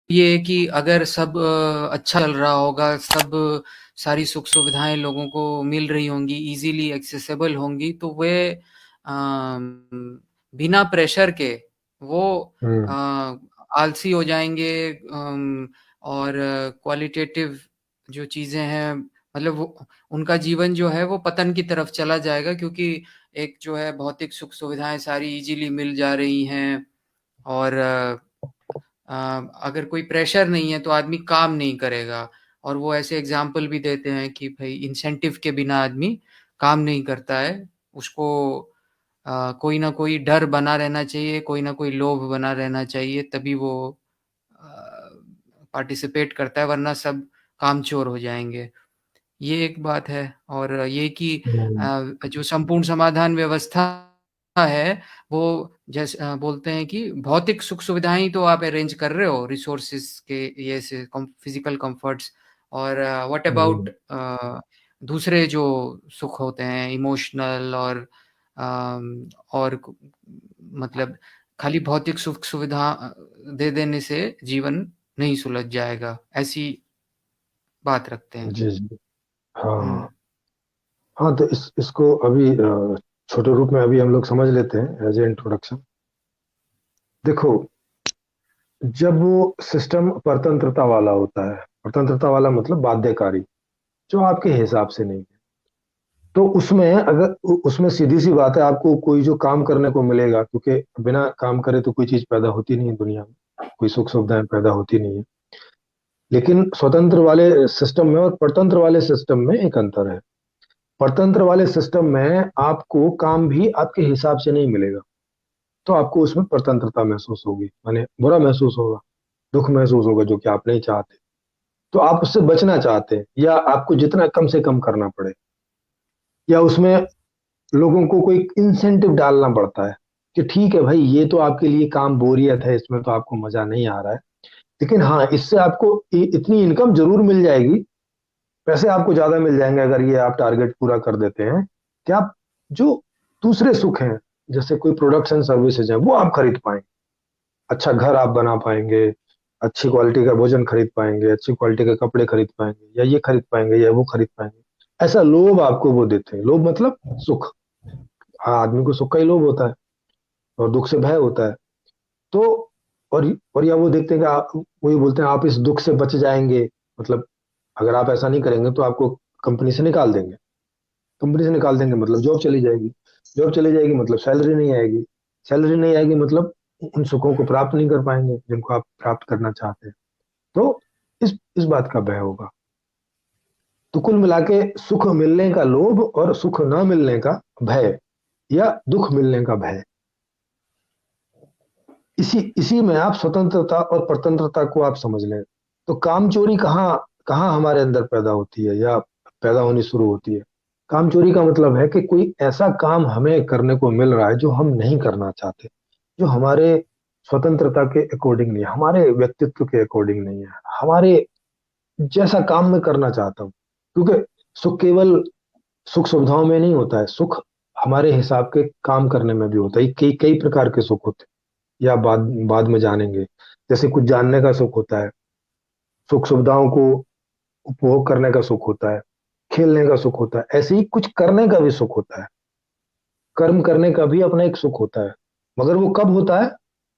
ये है कि अगर सब अच्छा चल रहा होगा, सब सारी सुख सुविधाएं लोगों को मिल रही होंगी, इजीली एक्सेसिबल होंगी, तो वे बिना प्रेशर के वो हम्म। आलसी हो जाएंगे। और क्वालिटेटिव जो चीजें हैं, मतलब वो उनका जीवन जो है वो पतन की तरफ चला जाएगा, क्योंकि एक जो है भौतिक सुख सुविधाएं सारी इजीली मिल जा रही हैं। और अगर कोई प्रेशर नहीं है तो आदमी काम नहीं करेगा। और वो ऐसे एग्जाम्पल भी देते हैं कि भाई इंसेंटिव के बिना आदमी काम नहीं करता है। उसको कोई ना कोई डर बना रहना चाहिए, कोई ना कोई लोभ बना रहना चाहिए, तभी वो पार्टिसिपेट करता है, वरना सब कामचोर हो जाएंगे। ये एक बात है। और ये कि हम्म। जो संपूर्ण समाधान व्यवस्था है, वो जैसे बोलते हैं कि भौतिक सुख सुविधाएं ही तो आप अरेंज कर रहे हो, रिसोर्सेज के ये से फिजिकल कंफर्ट्स। और व्हाट हम्म। अबाउट दूसरे जो सुख होते हैं, इमोशनल और मतलब खाली भौतिक सुख सुविधा दे देने से जीवन नहीं सुलझ जाएगा, ऐसी बात रखते हैं। जी जी। हाँ। हम्म। हाँ, तो इसको अभी छोटे रूप में अभी हम लोग समझ लेते हैं एज ए इंट्रोडक्शन। देखो, जब वो सिस्टम परतंत्रता वाला होता है, परतंत्रता वाला मतलब बाध्यकारी, जो आपके हिसाब से नहीं है, तो उसमें अगर उसमें सीधी सी बात है, आपको कोई जो काम करने को मिलेगा, क्योंकि बिना काम करे तो कोई चीज पैदा होती नहीं है दुनिया में, कोई सुख सुविधाएं पैदा होती नहीं है। लेकिन स्वतंत्र वाले सिस्टम में और परतंत्र वाले सिस्टम में एक अंतर है। परतंत्र वाले सिस्टम में आपको काम भी आपके हिसाब से नहीं मिलेगा, तो आपको उसमें परतंत्रता महसूस होगी, माने बुरा महसूस होगा, दुख महसूस होगा, जो कि आप नहीं चाहते। तो आप उससे बचना चाहते हैं, या आपको जितना कम से कम करना पड़े, या उसमें लोगों को कोई इंसेंटिव डालना पड़ता है कि ठीक है भाई, ये तो आपके लिए काम बोरियत है, इसमें तो आपको मजा नहीं आ रहा है, लेकिन हाँ, इससे आपको इतनी इनकम जरूर मिल जाएगी, पैसे आपको ज्यादा मिल जाएंगे अगर ये आप टारगेट पूरा कर देते हैं, कि आप जो दूसरे सुख हैं, जैसे कोई प्रोडक्ट्स एंड सर्विसेज हैं, वो आप खरीद पाएंगे, अच्छा घर आप बना पाएंगे, अच्छी क्वालिटी का भोजन खरीद पाएंगे, अच्छी क्वालिटी के कपड़े खरीद पाएंगे, या ये खरीद पाएंगे या वो खरीद पाएंगे। ऐसा लोभ आपको वो देते हैं, लोभ मतलब सुख। हाँ, आदमी को सुख का ही लोभ होता है, और दुख से भय होता है। तो और और या वो देखते हैं कि वो ये बोलते हैं आप इस दुख से बच जाएंगे, मतलब अगर आप ऐसा नहीं करेंगे तो आपको कंपनी से निकाल देंगे, कंपनी से निकाल देंगे मतलब जॉब चली जाएगी, जॉब चली जाएगी मतलब सैलरी नहीं आएगी, सैलरी नहीं आएगी मतलब उन सुखों को प्राप्त नहीं कर पाएंगे जिनको आप प्राप्त करना चाहते हैं। तो इस बात का भय होगा। तो कुल मिला के सुख मिलने का लोभ और सुख न मिलने का भय, या दुख मिलने का भय, इसी इसी में आप स्वतंत्रता और परतंत्रता को आप समझ लें। तो काम चोरी कहाँ कहाँ हमारे अंदर पैदा होती है, या पैदा होनी शुरू होती है। काम चोरी का मतलब है कि कोई ऐसा काम हमें करने को मिल रहा है जो हम नहीं करना चाहते, जो हमारे स्वतंत्रता के अकॉर्डिंग नहीं है, हमारे व्यक्तित्व के अकॉर्डिंग नहीं है, हमारे जैसा काम मैं करना चाहता हूँ। क्योंकि सुख केवल सुख सुविधाओं में नहीं होता है, सुख हमारे हिसाब के काम करने में भी होता है। कई कई प्रकार के सुख होते हैं, या बाद बाद में जानेंगे। जैसे कुछ जानने का सुख होता है, सुख सुविधाओं को उपभोग करने का सुख होता है, खेलने का सुख होता है, ऐसे ही कुछ करने का भी सुख होता है, कर्म करने का भी अपना एक सुख होता है। मगर वो कब होता है?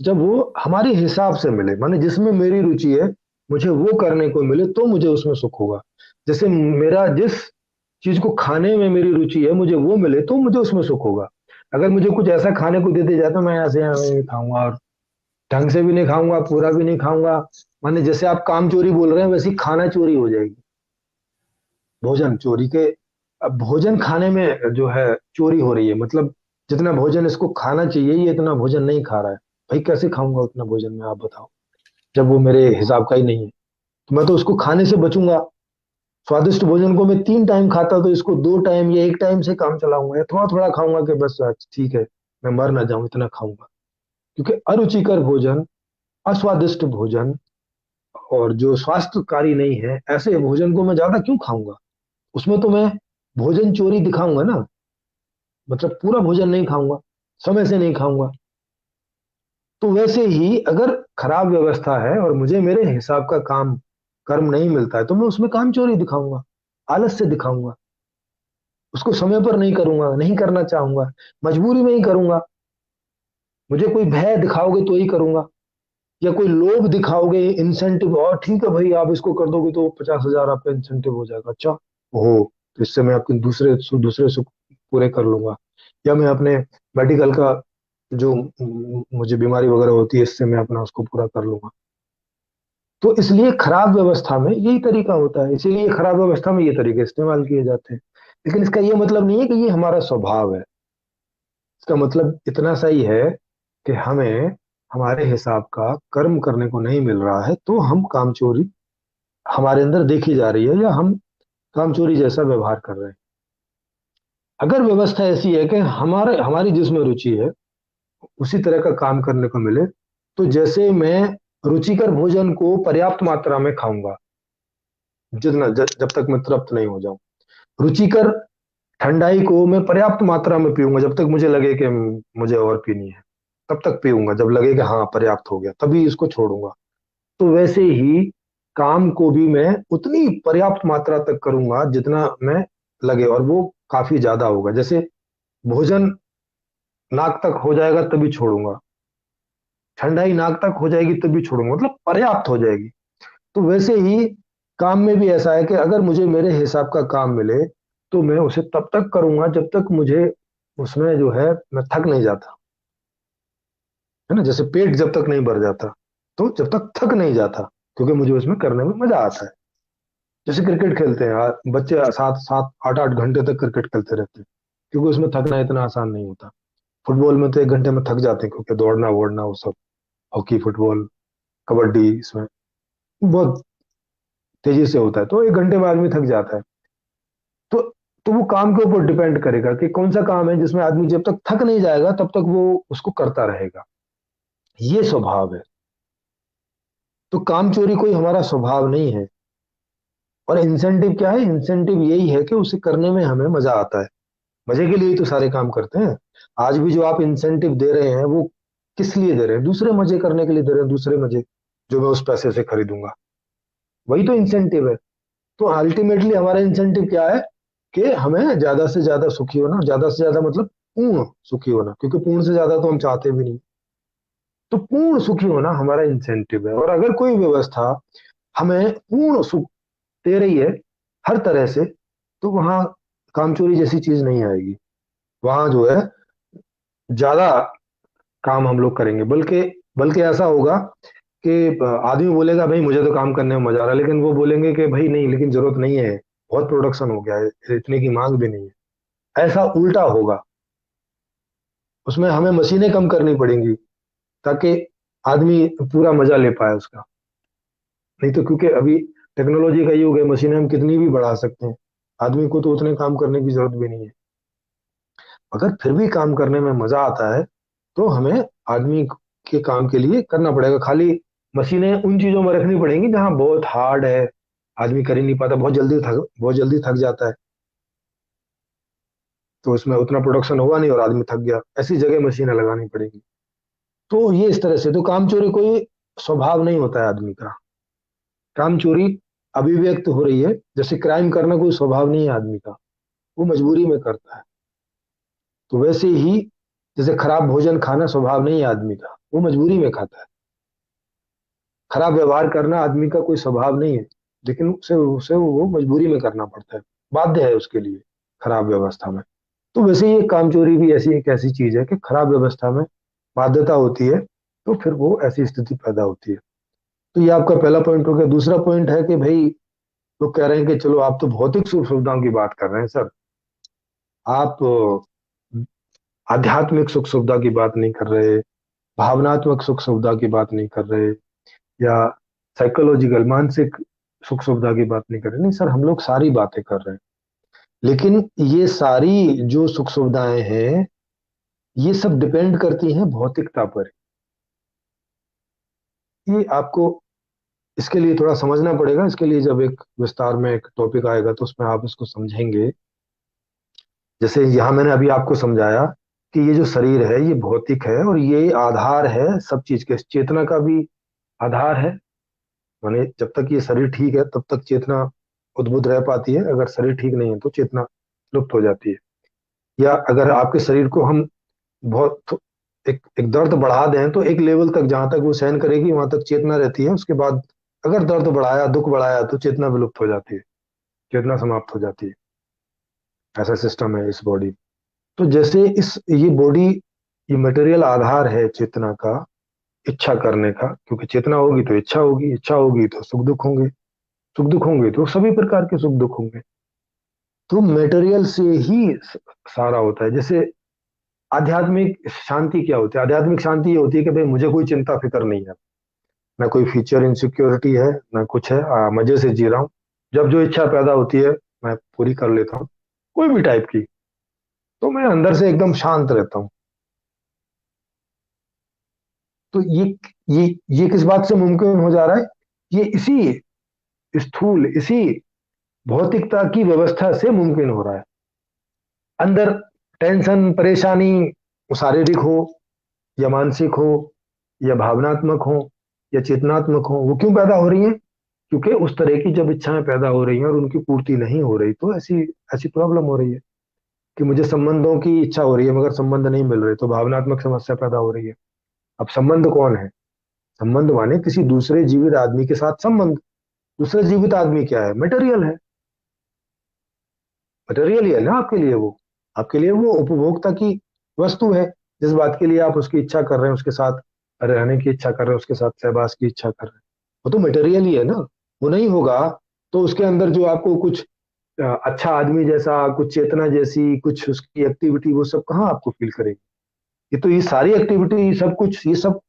जब वो हमारे हिसाब से मिले, माने जिसमें मेरी रुचि है, मुझे वो करने को मिले तो मुझे उसमें सुख होगा। जैसे मेरा जिस चीज को खाने में मेरी रुचि है, मुझे वो मिले तो मुझे उसमें सुख होगा। अगर मुझे कुछ ऐसा खाने को दे दिया जाए तो मैं ऐसे यहाँ नहीं खाऊंगा, और ढंग से भी नहीं खाऊंगा, पूरा भी नहीं खाऊंगा। माने जैसे आप काम चोरी बोल रहे हैं, वैसे ही खाना चोरी हो जाएगी, भोजन चोरी के। अब भोजन खाने में जो है चोरी हो रही है, मतलब जितना भोजन इसको खाना चाहिए ये इतना भोजन नहीं खा रहा है। भाई कैसे खाऊंगा उतना भोजन मैं, आप बताओ, जब वो मेरे हिसाब का ही नहीं है। तो मैं तो उसको खाने से बचूंगा। स्वादिष्ट भोजन को मैं 3 टाइम खाता, तो इसको 2 टाइम या 1 टाइम से काम चलाऊंगा, या थोड़ा थोड़ा खाऊंगा कि बस आज ठीक है, मैं मर ना जाऊं इतना खाऊंगा। क्योंकि अरुचिकर भोजन, अस्वादिष्ट भोजन, और जो स्वास्थ्यकारी नहीं है, ऐसे भोजन को मैं ज्यादा क्यों खाऊंगा? उसमें तो मैं भोजन चोरी दिखाऊंगा ना, मतलब पूरा भोजन नहीं खाऊंगा, समय से नहीं खाऊंगा। तो वैसे ही अगर खराब व्यवस्था है और मुझे मेरे हिसाब का काम कर्म नहीं मिलता है, तो मैं उसमें काम चोरी दिखाऊंगा, आलस से दिखाऊंगा, उसको समय पर नहीं करूंगा, नहीं करना चाहूंगा, मजबूरी में ही करूंगा। मुझे कोई भय दिखाओगे तो ही करूंगा, या कोई लोभ दिखाओगे, इंसेंटिव, और ठीक है भाई आप इसको कर दोगे तो 50,000 आपका इंसेंटिव हो जाएगा, अच्छा हो, तो इससे मैं आपके दूसरे सुख पूरे कर लूंगा, या मैं अपने मेडिकल का जो मुझे बीमारी वगैरह होती है, इससे मैं अपना उसको पूरा कर लूंगा। तो इसलिए खराब व्यवस्था में यही तरीका होता है, इसीलिए खराब व्यवस्था में ये तरीके इस्तेमाल किए जाते हैं। लेकिन इसका ये मतलब नहीं है कि ये हमारा स्वभाव है। इसका मतलब इतना सही है कि हमें हमारे हिसाब का कर्म करने को नहीं मिल रहा है, तो हम कामचोरी हमारे अंदर देखी जा रही है, या हम कामचोरी जैसा व्यवहार कर रहे हैं। अगर व्यवस्था ऐसी है कि हमारे हमारी जिसमें रुचि है उसी तरह का काम करने को मिले, तो जैसे मैं रुचिकर भोजन को पर्याप्त मात्रा में खाऊंगा, जब तक मैं तृप्त नहीं हो जाऊं, रुचिकर ठंडाई को मैं पर्याप्त मात्रा में पीऊंगा, जब तक मुझे लगे कि मुझे और पीनी है, तब तक पीऊंगा, जब लगे कि हाँ पर्याप्त हो गया तभी इसको छोड़ूंगा। तो वैसे ही काम को भी मैं उतनी पर्याप्त मात्रा तक करूंगा जितना मैं लगे, और वो काफी ज्यादा होगा। जैसे भोजन नाक तक हो जाएगा तभी छोड़ूंगा, ठंडाई नाक तक हो जाएगी तभी छोड़ूंगा, मतलब पर्याप्त हो जाएगी। तो वैसे ही काम में भी ऐसा है कि अगर मुझे मेरे हिसाब का काम मिले तो मैं उसे तब तक करूंगा जब तक मुझे उसमें जो है मैं थक नहीं जाता, है ना। जैसे पेट जब तक नहीं भर जाता, तो जब तक थक नहीं जाता, क्योंकि मुझे उसमें करने में मजा आता है। जैसे क्रिकेट खेलते हैं बच्चे 7 7 8 8 घंटे तक क्रिकेट खेलते रहते हैं, क्योंकि उसमें थकना इतना आसान नहीं होता। फुटबॉल में तो 1 घंटे में थक जाते हैं, क्योंकि दौड़ना वोड़ना वो सब, हॉकी फुटबॉल कबड्डी, इसमें बहुत तेजी से होता है, तो 1 घंटे में आदमी थक जाता है। तो तो वो काम के ऊपर डिपेंड करेगा कि कौन सा काम है जिसमें आदमी जब तक थक नहीं जाएगा तब तक वो उसको करता रहेगा। ये स्वभाव है। तो काम चोरी कोई हमारा स्वभाव नहीं है। और इंसेंटिव क्या है? इंसेंटिव यही है कि उसे करने में हमें मजा आता है। मजे के लिए ही तो सारे काम करते हैं। आज भी जो आप इंसेंटिव दे रहे हैं वो किस लिए दे रहे हैं? दूसरे मजे करने के लिए दे रहे हैं, दूसरे मजे जो मैं उस पैसे से खरीदूंगा, वही तो इंसेंटिव है। तो अल्टीमेटली हमारा इंसेंटिव क्या है? कि हमें ज्यादा से ज्यादा सुखी होना, ज्यादा से ज्यादा मतलब पूर्ण सुखी होना, क्योंकि पूर्ण से ज्यादा तो हम चाहते भी नहीं। तो पूर्ण सुखी होना हमारा इंसेंटिव है। और अगर कोई व्यवस्था हमें पूर्ण सुख दे रही है हर तरह से, तो वहां कामचोरी जैसी चीज नहीं आएगी। वहां जो है ज्यादा काम हम लोग करेंगे, बल्कि बल्कि ऐसा होगा कि आदमी बोलेगा भाई मुझे तो काम करने में मजा आ रहा है, लेकिन वो बोलेंगे कि भाई नहीं, लेकिन जरूरत नहीं है, बहुत प्रोडक्शन हो गया है, इतने की मांग भी नहीं है। ऐसा उल्टा होगा, उसमें हमें मशीनें कम करनी पड़ेंगी ताकि आदमी पूरा मजा ले पाए उसका। नहीं तो क्योंकि अभी टेक्नोलॉजी का युग है, मशीनें हम कितनी भी बढ़ा सकते हैं, आदमी को तो उतने काम करने की जरूरत भी नहीं है। अगर फिर भी काम करने में मजा आता है तो हमें आदमी के काम के लिए करना पड़ेगा। खाली मशीनें उन चीजों में रखनी पड़ेंगी जहां बहुत हार्ड है, आदमी कर ही नहीं पाता, बहुत जल्दी थक जाता है, तो उसमें उतना प्रोडक्शन हुआ नहीं और आदमी थक गया, ऐसी जगह मशीनें लगानी पड़ेगी। तो ये इस तरह से तो काम चोरी कोई स्वभाव नहीं होता है आदमी का। काम चोरी अभिव्यक्त हो रही है, जैसे क्राइम करना कोई स्वभाव नहीं है आदमी का, वो मजबूरी में करता है। तो वैसे ही जैसे खराब भोजन खाना स्वभाव नहीं है आदमी का, वो मजबूरी में खाता है। खराब व्यवहार करना आदमी का कोई स्वभाव नहीं है, लेकिन उसे उसे वो मजबूरी में करना पड़ता है, बाध्य है उसके लिए खराब व्यवस्था में। तो वैसे ही काम चोरी भी ऐसी एक ऐसी चीज है कि खराब व्यवस्था में बाध्यता होती है, तो फिर वो ऐसी स्थिति पैदा होती है। तो ये आपका पहला पॉइंट हो गया। दूसरा पॉइंट है कि भाई लोग कह रहे हैं कि चलो आप तो भौतिक सुख सुविधाओं की बात कर रहे हैं सर, आप आध्यात्मिक सुख सुविधा की बात नहीं कर रहे, भावनात्मक सुख सुविधा की बात नहीं कर रहे, या साइकोलॉजिकल मानसिक सुख सुविधा की बात नहीं कर रहे। नहीं सर, हम लोग सारी बातें कर रहे हैं, लेकिन ये सारी जो सुख सुविधाएं हैं ये सब डिपेंड करती हैं भौतिकता पर। ये आपको इसके लिए थोड़ा समझना पड़ेगा। इसके लिए जब एक विस्तार में एक टॉपिक आएगा तो उसमें आप इसको समझेंगे। जैसे यहाँ मैंने अभी आपको समझाया कि ये जो शरीर है ये भौतिक है और ये आधार है सब चीज के, चेतना का भी आधार है। माने जब तक ये शरीर ठीक है तब तक चेतना उद्बुद्ध रह पाती है, अगर शरीर ठीक नहीं है तो चेतना लुप्त हो जाती है। या अगर आपके शरीर को हम बहुत एक दर्द बढ़ा दें तो एक लेवल तक जहां तक वो सहन करेगी वहां तक चेतना रहती है, उसके बाद अगर दर्द बढ़ाया, दुख बढ़ाया तो चेतना विलुप्त हो जाती है, चेतना समाप्त हो जाती है। ऐसा सिस्टम है इस बॉडी। तो जैसे इस ये बॉडी, ये मटेरियल आधार है चेतना का, इच्छा करने का, क्योंकि चेतना होगी तो इच्छा होगी, इच्छा होगी तो सुख दुख होंगे, सुख दुख होंगे तो सभी प्रकार के सुख दुख होंगे। तो मटेरियल से ही सारा होता है। जैसे आध्यात्मिक शांति क्या होती है? आध्यात्मिक शांति ये होती है कि भाई मुझे कोई चिंता फिक्र नहीं है, ना कोई फ्यूचर इनसिक्योरिटी है, ना कुछ है, मजे से जी रहा हूँ। जब जो इच्छा पैदा होती है मैं पूरी कर लेता हूँ, कोई भी टाइप की। तो मैं अंदर से एकदम शांत रहता हूँ। तो ये ये किस बात से मुमकिन हो जा रहा है? ये इसी स्थूल, इसी भौतिकता की व्यवस्था से मुमकिन हो रहा है। अंदर टेंशन परेशानी, वो शारीरिक हो या मानसिक हो या भावनात्मक हो या चेतनात्मक हो, वो क्यों पैदा हो रही है? क्योंकि उस तरह की जब इच्छाएं पैदा हो रही हैं और उनकी पूर्ति नहीं हो रही तो ऐसी ऐसी प्रॉब्लम हो रही है कि मुझे संबंधों की इच्छा हो रही है मगर संबंध नहीं मिल रहे, तो भावनात्मक समस्या पैदा हो रही है। अब संबंध कौन है? संबंध माने किसी दूसरे जीवित आदमी के साथ संबंध। दूसरा जीवित आदमी क्या है? मटेरियल है। मटेरियल ही है ना आपके लिए वो। आपके लिए वो उपभोक्ता की वस्तु है। जिस बात के लिए आप उसकी इच्छा कर रहे हैं, उसके साथ रहने की इच्छा कर रहे हैं, उसके साथ सहवास की इच्छा कर रहे हैं, वो तो मटेरियल ही है ना। वो नहीं होगा तो उसके अंदर जो आपको कुछ अच्छा आदमी जैसा, कुछ चेतना जैसी, कुछ उसकी एक्टिविटी, वो सब कहाँ आपको फील करेगी? ये तो ये सारी एक्टिविटी, सब कुछ, ये सब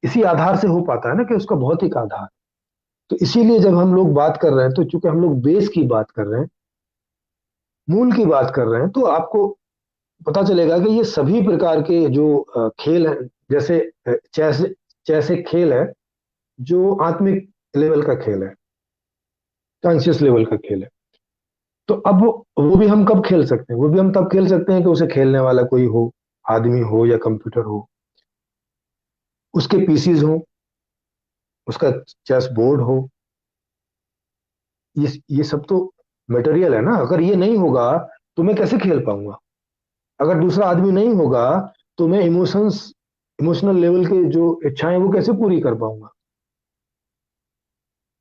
इसी आधार से हो पाता है ना कि उसका भौतिक आधार। तो इसीलिए जब हम लोग बात कर रहे हैं तो चूंकि हम लोग बेस की बात कर रहे हैं, मूल की बात कर रहे हैं, तो आपको पता चलेगा कि ये सभी प्रकार के जो खेल हैं, जैसे चेस, चेस एक खेल है जो आत्मिक लेवल का खेल है, कॉन्शियस लेवल का खेल है। तो अब वो भी हम कब खेल सकते हैं? वो भी हम तब खेल सकते हैं कि उसे खेलने वाला कोई हो, आदमी हो या कंप्यूटर हो, उसके पीसीज हो, उसका चेस बोर्ड हो। ये सब तो मटेरियल है ना। अगर ये नहीं होगा तो मैं कैसे खेल पाऊंगा? अगर दूसरा आदमी नहीं होगा तो मैं इमोशनल लेवल के जो इच्छाएं वो कैसे पूरी कर पाऊंगा?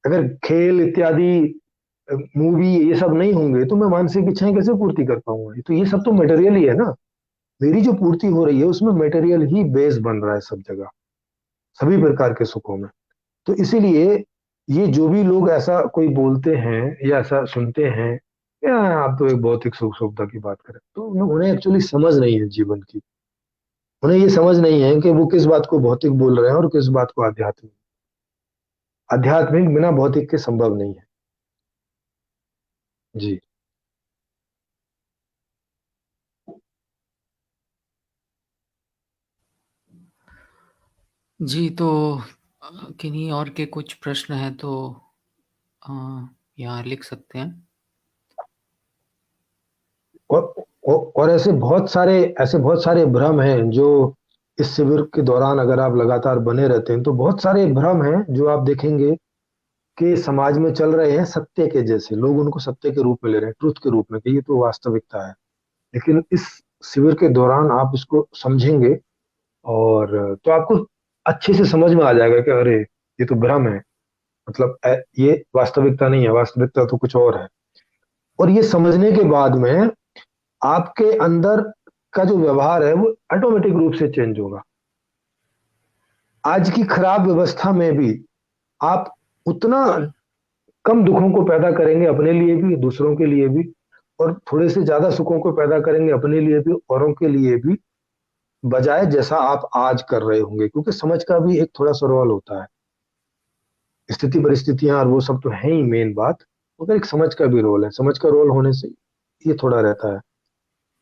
अगर खेल इत्यादि, मूवी, ये सब नहीं होंगे तो मैं मानसिक इच्छाएं कैसे पूर्ति कर पाऊंगा? तो ये सब तो मटेरियल ही है ना। मेरी जो पूर्ति हो रही है उसमें मटेरियल ही बेस बन रहा है सब जगह, सभी प्रकार के सुखों में। तो इसीलिए ये जो भी लोग ऐसा कोई बोलते हैं या ऐसा सुनते हैं, या आप तो एक भौतिक सुख सुविधा की बात करें, तो उन्हें एक्चुअली समझ नहीं है जीवन की। उन्हें ये समझ नहीं है कि वो किस बात को भौतिक बोल रहे हैं और किस बात को आध्यात्मिक। आध्यात्मिक बिना भौतिक के संभव नहीं है। जी। जी, तो किन्हीं और के कुछ प्रश्न हैं तो अ, यहाँ लिख सकते हैं। और ऐसे बहुत सारे भ्रम हैं जो इस शिविर के दौरान अगर आप लगातार बने रहते हैं तो बहुत सारे भ्रम हैं जो आप देखेंगे कि समाज में चल रहे हैं सत्य के जैसे। लोग उनको सत्य के रूप में ले रहे हैं, ट्रुथ के रूप में, कि ये तो वास्तविकता है। लेकिन इस शिविर के दौरान आप इसको समझेंगे और तो आपको अच्छे से समझ में आ जाएगा कि अरे ये तो भ्रम है, मतलब ये वास्तविकता नहीं है, वास्तविकता तो कुछ और है। और ये समझने के बाद में आपके अंदर का जो व्यवहार है वो ऑटोमेटिक रूप से चेंज होगा। आज की खराब व्यवस्था में भी आप उतना कम दुखों को पैदा करेंगे अपने लिए भी, दूसरों के लिए भी, और थोड़े से ज्यादा सुखों को पैदा करेंगे अपने लिए भी, औरों के लिए भी, बजाय जैसा आप आज कर रहे होंगे। क्योंकि समझ का भी एक थोड़ा सा रोल होता है। स्थिति परिस्थितियां और वो सब तो है ही मेन बात, मगर एक समझ का भी रोल है। समझ का रोल होने से ये थोड़ा रहता है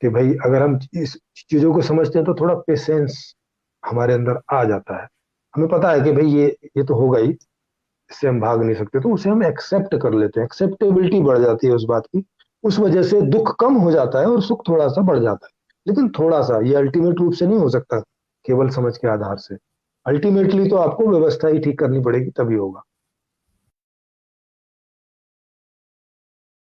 कि भाई अगर हम इस चीजों को समझते हैं तो थोड़ा पेशेंस हमारे अंदर आ जाता है। हमें पता है कि भाई ये तो होगा ही, इससे हम भाग नहीं सकते, तो उसे हम एक्सेप्ट कर लेते हैं। एक्सेप्टेबिलिटी बढ़ जाती है उस बात की। उस वजह से दुख कम हो जाता है और सुख थोड़ा सा बढ़ जाता है। लेकिन थोड़ा सा, ये अल्टीमेट रूप से नहीं हो सकता केवल समझ के आधार से। अल्टीमेटली तो आपको व्यवस्था ही ठीक करनी पड़ेगी, तभी होगा।